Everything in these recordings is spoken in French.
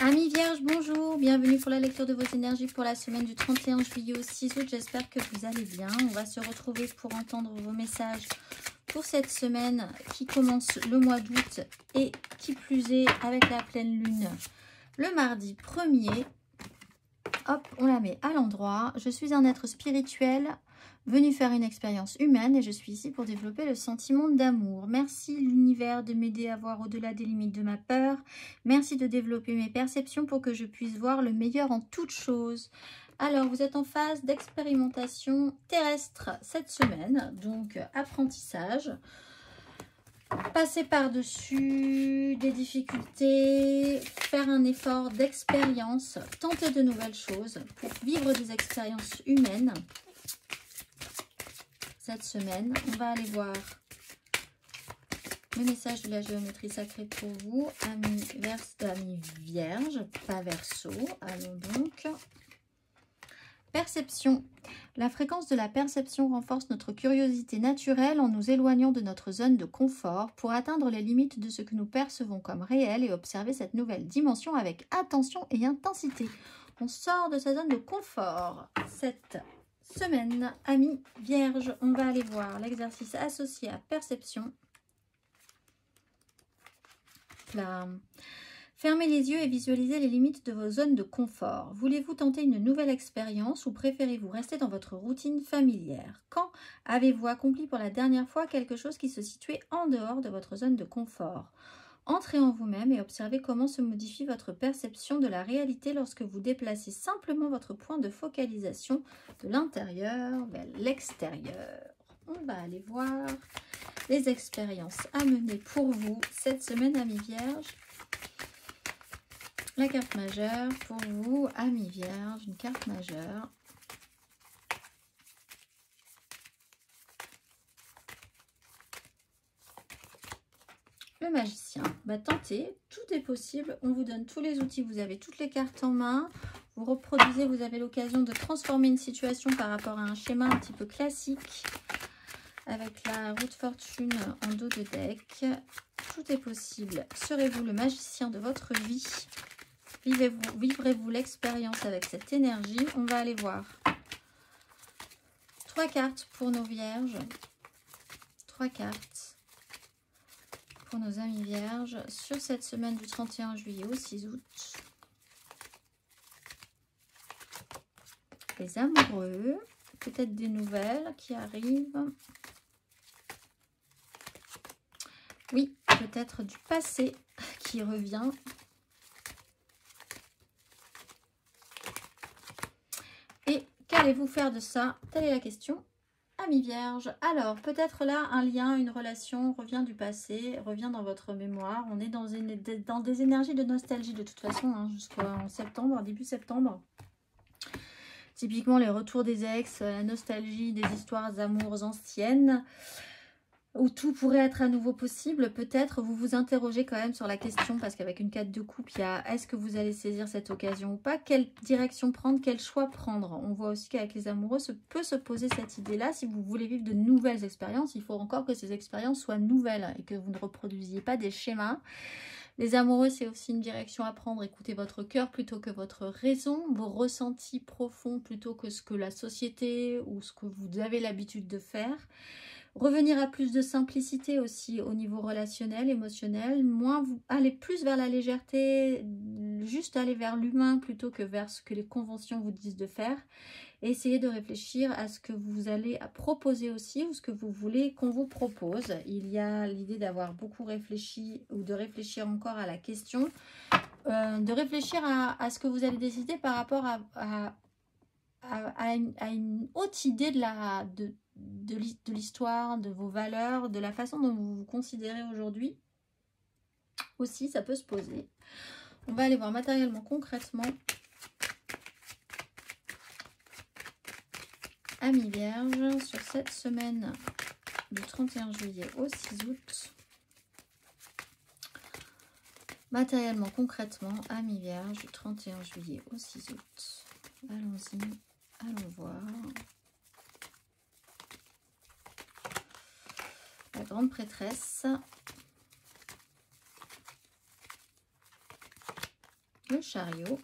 Amis Vierges, bonjour, bienvenue pour la lecture de vos énergies pour la semaine du 31 juillet au 6 août. J'espère que vous allez bien. On va se retrouver pour entendre vos messages pour cette semaine qui commence le mois d'août et qui plus est avec la pleine lune le mardi 1er. Hop, on la met à l'endroit. Je suis un être spirituel venu faire une expérience humaine et je suis ici pour développer le sentiment d'amour. Merci l'univers de m'aider à voir au-delà des limites de ma peur. Merci de développer mes perceptions pour que je puisse voir le meilleur en toutes choses. Alors, vous êtes en phase d'expérimentation terrestre cette semaine, donc apprentissage. Passer par-dessus des difficultés, faire un effort d'expérience, tenter de nouvelles choses pour vivre des expériences humaines. Cette semaine, on va aller voir le message de la géométrie sacrée pour vous, amis vierges, pas verseau. Allons donc. Perception. La fréquence de la perception renforce notre curiosité naturelle en nous éloignant de notre zone de confort pour atteindre les limites de ce que nous percevons comme réel et observer cette nouvelle dimension avec attention et intensité. On sort de sa zone de confort. Cette semaine, amis vierges, on va aller voir l'exercice associé à perception. Là. Fermez les yeux et visualisez les limites de vos zones de confort. Voulez-vous tenter une nouvelle expérience ou préférez-vous rester dans votre routine familière? Quand avez-vous accompli pour la dernière fois quelque chose qui se situait en dehors de votre zone de confort? Entrez en vous-même et observez comment se modifie votre perception de la réalité lorsque vous déplacez simplement votre point de focalisation de l'intérieur vers l'extérieur. On va aller voir les expériences à mener pour vous cette semaine, amis vierges. La carte majeure pour vous, amis vierges, une carte majeure. Le magicien. Tentez, tout est possible. On vous donne tous les outils, vous avez toutes les cartes en main. Vous reproduisez, vous avez l'occasion de transformer une situation par rapport à un schéma un petit peu classique. Avec la roue de fortune en dos de deck. Tout est possible. Serez-vous le magicien de votre vie ? Vivrez-vous l'expérience avec cette énergie? On va aller voir. 3 cartes pour nos vierges. 3 cartes pour nos amis vierges sur cette semaine du 31 juillet au 6 août. Les amoureux. Peut-être des nouvelles qui arrivent. Oui, peut-être du passé qui revient. Et qu'allez-vous faire de ça? Telle est la question, amis vierges. Alors, peut-être là, un lien, une relation revient du passé, revient dans votre mémoire. On est dans des énergies de nostalgie de toute façon, hein, jusqu'en septembre, début septembre. Typiquement, les retours des ex, la nostalgie des histoires d'amours anciennes, où tout pourrait être à nouveau possible. Peut-être vous vous interrogez quand même sur la question, parce qu'avec une carte de coupe, il y a est-ce que vous allez saisir cette occasion ou pas? Quelle direction prendre? Quel choix prendre? On voit aussi qu'avec les amoureux, peut se poser cette idée-là. Si vous voulez vivre de nouvelles expériences, il faut encore que ces expériences soient nouvelles et que vous ne reproduisiez pas des schémas. Les amoureux, c'est aussi une direction à prendre. Écoutez votre cœur plutôt que votre raison, vos ressentis profonds plutôt que ce que la société ou ce que vous avez l'habitude de faire. Revenir à plus de simplicité aussi au niveau relationnel, émotionnel, aller plus vers la légèreté, juste aller vers l'humain plutôt que vers ce que les conventions vous disent de faire. Et essayez de réfléchir à ce que vous allez proposer aussi ou ce que vous voulez qu'on vous propose. Il y a l'idée d'avoir beaucoup réfléchi ou de réfléchir encore à la question, de réfléchir à ce que vous allez décider par rapport à une haute idée de l'histoire, de vos valeurs, de la façon dont vous vous considérez aujourd'hui. Aussi, ça peut se poser. On va aller voir matériellement, concrètement. Amis vierges, sur cette semaine du 31 juillet au 6 août. Matériellement, concrètement, amis vierges, du 31 juillet au 6 août. Allons-y, allons voir. La grande prêtresse. le chariot.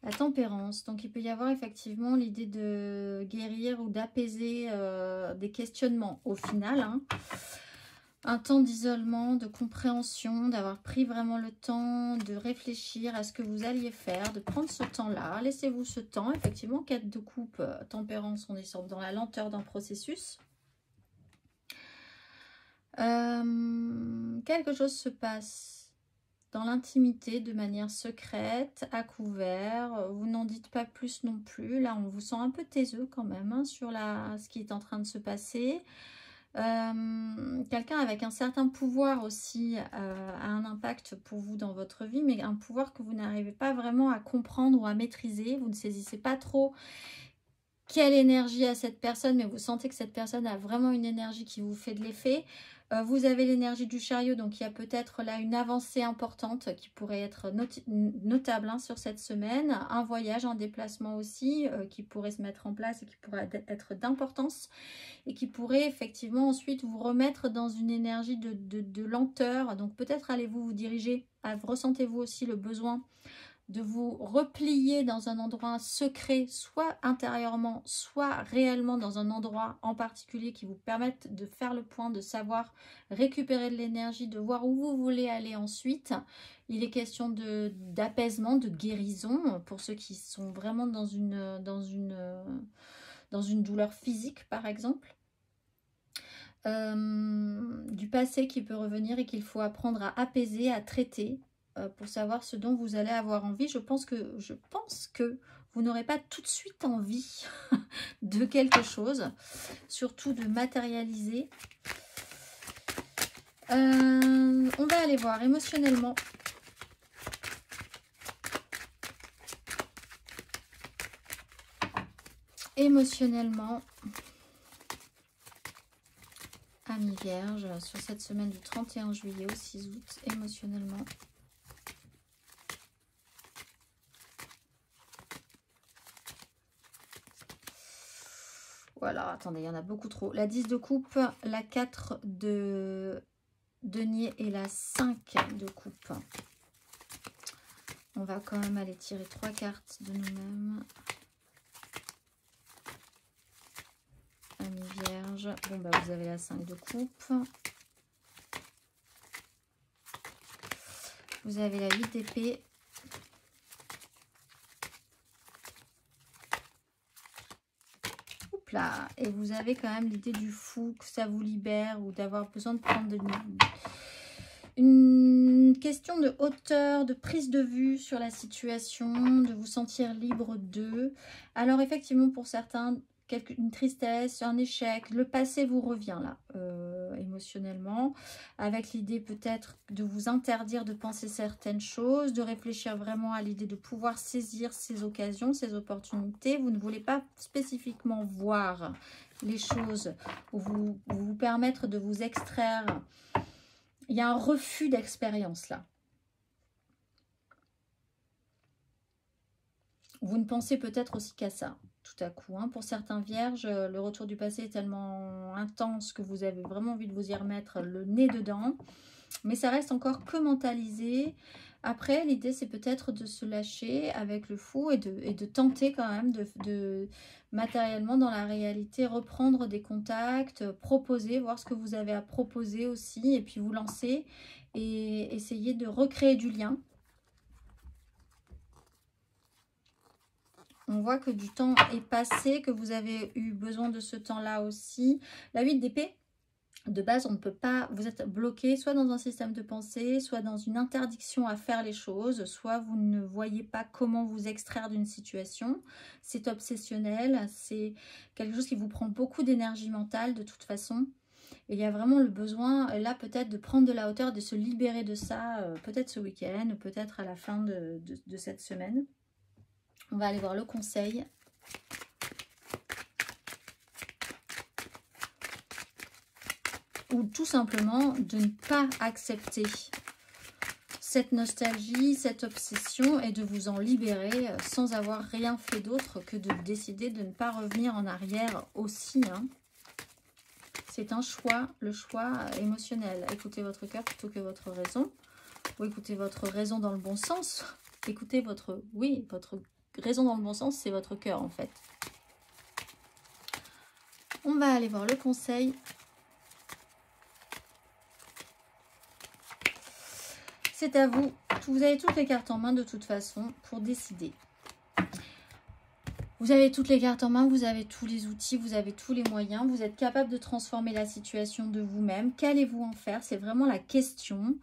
La tempérance. Donc, il peut y avoir effectivement l'idée de guérir ou d'apaiser des questionnements au final. Hein. Un temps d'isolement, de compréhension, d'avoir pris vraiment le temps de réfléchir à ce que vous alliez faire, de prendre ce temps-là. Laissez-vous ce temps. Effectivement, 4 de coupe, tempérance, on est dans la lenteur d'un processus. Quelque chose se passe dans l'intimité, de manière secrète, à couvert. Vous n'en dites pas plus non plus. Là, on vous sent un peu taiseux quand même hein, sur ce qui est en train de se passer. Quelqu'un avec un certain pouvoir aussi a un impact pour vous dans votre vie, mais un pouvoir que vous n'arrivez pas vraiment à comprendre ou à maîtriser. Vous ne saisissez pas trop quelle énergie a cette personne, mais vous sentez que cette personne a vraiment une énergie qui vous fait de l'effet. Vous avez l'énergie du chariot, donc il y a peut-être là une avancée importante qui pourrait être notable hein, sur cette semaine. Un voyage, un déplacement aussi qui pourrait se mettre en place et qui pourrait être d'importance et qui pourrait effectivement ensuite vous remettre dans une énergie de lenteur. Donc peut-être allez-vous vous diriger, ressentez-vous aussi le besoin de vous replier dans un endroit secret, soit intérieurement, soit réellement dans un endroit en particulier qui vous permette de faire le point, de savoir récupérer de l'énergie, de voir où vous voulez aller ensuite. Il est question d'apaisement, de guérison pour ceux qui sont vraiment dans une douleur physique par exemple. Du passé qui peut revenir et qu'il faut apprendre à apaiser, à traiter pour savoir ce dont vous allez avoir envie. Je pense que vous n'aurez pas tout de suite envie de quelque chose, surtout de matérialiser. On va aller voir émotionnellement. Émotionnellement, Amis Vierge, sur cette semaine du 31 juillet au 6 août, émotionnellement. Voilà, attendez, il y en a beaucoup trop. La 10 de coupe, la 4 de denier et la 5 de coupe. On va quand même aller tirer 3 cartes de nous-mêmes. Amis Vierge. Bon, bah vous avez la 5 de coupe. Vous avez la 8 d'épée. Là, et vous avez quand même l'idée du fou, que ça vous libère ou d'avoir besoin de prendre une question de hauteur, de prise de vue sur la situation, de vous sentir libre d'eux. Alors effectivement pour certains, une tristesse, un échec, le passé vous revient là, émotionnellement, avec l'idée peut-être de vous interdire de penser certaines choses, de réfléchir vraiment à l'idée de pouvoir saisir ces occasions, ces opportunités. Vous ne voulez pas spécifiquement voir les choses ou vous permettre de vous extraire. Il y a un refus d'expérience là. Vous ne pensez peut-être aussi qu'à ça, tout à coup. Hein. Pour certains vierges, le retour du passé est tellement intense que vous avez vraiment envie de vous y remettre le nez dedans. Mais ça reste encore que mentalisé. Après, l'idée, c'est peut-être de se lâcher avec le fou et de tenter quand même de matériellement, dans la réalité, reprendre des contacts, proposer, voir ce que vous avez à proposer aussi, et puis vous lancer et essayer de recréer du lien. On voit que du temps est passé, que vous avez eu besoin de ce temps-là aussi. La 8 d'épée, de base, on ne peut pas, vous êtes bloqué soit dans un système de pensée, soit dans une interdiction à faire les choses, soit vous ne voyez pas comment vous extraire d'une situation. C'est obsessionnel, c'est quelque chose qui vous prend beaucoup d'énergie mentale de toute façon. Et il y a vraiment le besoin, là peut-être, de prendre de la hauteur, de se libérer de ça, peut-être ce week-end, peut-être à la fin de cette semaine. On va aller voir le conseil. Ou tout simplement de ne pas accepter cette nostalgie, cette obsession et de vous en libérer sans avoir rien fait d'autre que de décider de ne pas revenir en arrière aussi. Hein. C'est un choix, le choix émotionnel. Écoutez votre cœur plutôt que votre raison. Ou écoutez votre raison dans le bon sens. Écoutez votre... Oui, votre raison dans le bon sens, c'est votre cœur en fait. On va aller voir le conseil. C'est à vous. Vous avez toutes les cartes en main de toute façon pour décider. Vous avez toutes les cartes en main, vous avez tous les outils, vous avez tous les moyens. Vous êtes capable de transformer la situation de vous-même. Qu'allez-vous en faire? C'est vraiment la question.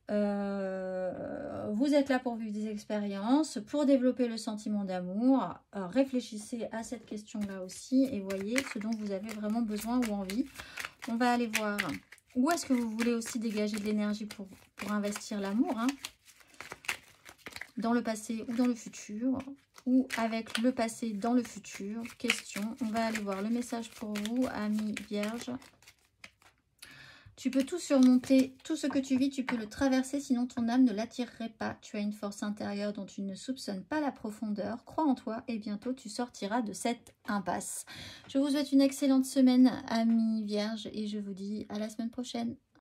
Vous êtes là pour vivre des expériences, pour développer le sentiment d'amour. Réfléchissez à cette question-là aussi et voyez ce dont vous avez vraiment besoin ou envie. On va aller voir où est-ce que vous voulez aussi dégager de l'énergie pour investir l'amour, hein, dans le passé ou dans le futur, ou avec le passé dans le futur. Question, on va aller voir le message pour vous, amis vierges. Tu peux tout surmonter, tout ce que tu vis, tu peux le traverser, sinon ton âme ne l'attirerait pas. Tu as une force intérieure dont tu ne soupçonnes pas la profondeur. Crois en toi et bientôt tu sortiras de cette impasse. Je vous souhaite une excellente semaine, amis vierges, et je vous dis à la semaine prochaine.